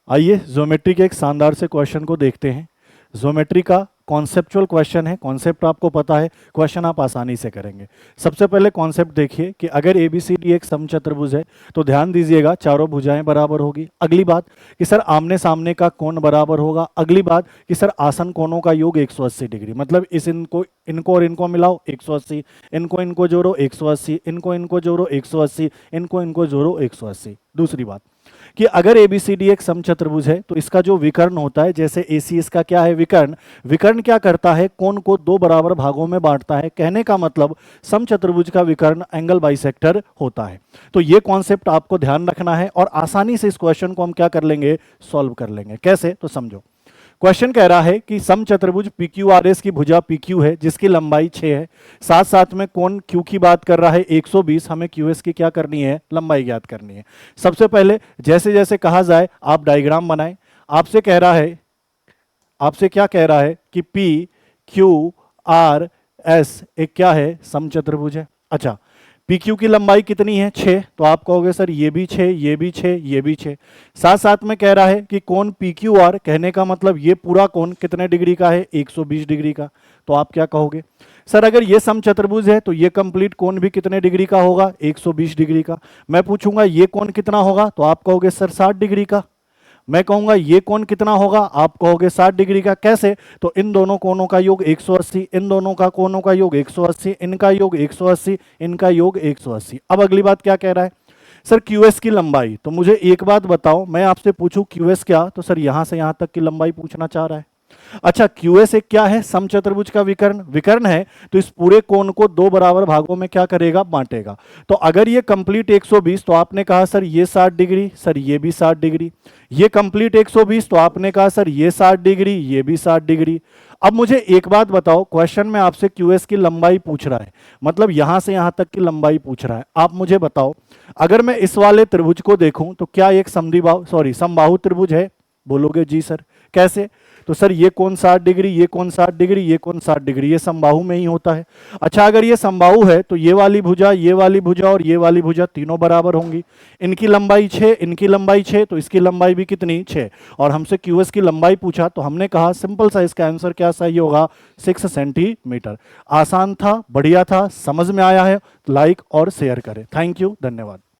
आइए ज्योमेट्री के एक शानदार से क्वेश्चन को देखते हैं। ज्योमेट्री का कॉन्सेप्चुअल क्वेश्चन है, कॉन्सेप्ट आपको पता है, क्वेश्चन आप आसानी से करेंगे। सबसे पहले कॉन्सेप्ट देखिए कि अगर ए बी सी डी एक समचतुर्भुज है तो ध्यान दीजिएगा चारों भुजाएं बराबर होगी। अगली बात कि सर आमने सामने का कोण बराबर होगा। अगली बात कि सर आसन कोणों का योग 180 डिग्री, मतलब इस इनको इनको और इनको मिलाओ 180, इनको इनको जोड़ो 180, इनको इनको जोड़ो 180, इनको इनको जोड़ो 180। दूसरी बात कि अगर एबीसीडी एक समचतुर्भुज है तो इसका जो विकर्ण होता है, जैसे एसी इसका क्या है विकर्ण, विकर्ण क्या करता है कोण को दो बराबर भागों में बांटता है। कहने का मतलब समचतुर्भुज का विकर्ण एंगल बाइसेक्टर होता है। तो ये कॉन्सेप्ट आपको ध्यान रखना है और आसानी से इस क्वेश्चन को हम क्या कर लेंगे, सॉल्व कर लेंगे। कैसे, तो समझो। क्वेश्चन कह रहा है कि समचतुर्भुज PQRS की भुजा PQ है जिसकी लंबाई 6 है, साथ साथ में कोण Q की बात कर रहा है 120। हमें QS की क्या करनी है, लंबाई ज्ञात करनी है। सबसे पहले जैसे जैसे कहा जाए आप डायग्राम बनाएं। आपसे कह रहा है, आपसे क्या कह रहा है कि PQRS एक क्या है, समचतुर्भुज है। अच्छा, PQ की लंबाई कितनी है, 6, तो आप कहोगे सर ये भी 6, ये भी 6, ये भी 6। साथ साथ में कह रहा है कि कोण PQR, कहने का मतलब ये पूरा कोण कितने डिग्री का है, 120 डिग्री का। तो आप क्या कहोगे, सर अगर ये समचतुर्भुज है तो ये कंप्लीट कोण भी कितने डिग्री का होगा, 120 डिग्री का। मैं पूछूंगा ये कोण कितना होगा, तो आप कहोगे सर 60 डिग्री का। मैं कहूंगा ये कोण कितना होगा, आप कहोगे 60 डिग्री का। कैसे, तो इन दोनों कोणों का योग 180, इन दोनों का कोणों का योग 180, इनका योग 180, इनका योग 180। अब अगली बात क्या कह रहा है, सर QS की लंबाई। तो मुझे एक बात बताओ, मैं आपसे पूछूं QS क्या, तो सर यहां से यहां तक की लंबाई पूछना चाह रहा है। अच्छा, QS एक क्या है, समचतुर्भुज का विकर्ण, विकर्ण है तो इस पूरे कोण को दो बराबर भागों में क्या करेगा, बांटेगा। तो अगर ये कंप्लीट 120 तो आपने कहा सर ये 60 डिग्री, सर ये भी 60 डिग्री। ये कंप्लीट 120 तो आपने कहा सर ये 60 डिग्री, ये भी 60 डिग्री। अब मुझे एक बात बताओ, क्वेश्चन में आपसे QS की लंबाई पूछ रहा है, मतलब यहां से यहां तक की लंबाई पूछ रहा है। आप मुझे बताओ, अगर मैं इस वाले त्रिभुज को देखूं तो क्या एक समबाहु त्रिभुज है, बोलोगे जी सर। कैसे, तो सर ये कोण 60 डिग्री, ये कोण 60 डिग्री, ये कोण 60 डिग्री, ये समबाहु में ही होता है। अच्छा, अगर ये समबाहु है तो ये वाली भुजा, ये वाली भुजा और ये वाली भुजा तीनों बराबर होंगी। इनकी लंबाई 6, इनकी लंबाई 6, तो इसकी लंबाई भी कितनी, 6। और हमसे QS की लंबाई पूछा तो हमने कहा सिंपल सा इसका आंसर क्या सही होगा, 6 सेंटीमीटर। आसान था, बढ़िया था, समझ में आया है, लाइक और शेयर करें। थैंक यू, धन्यवाद।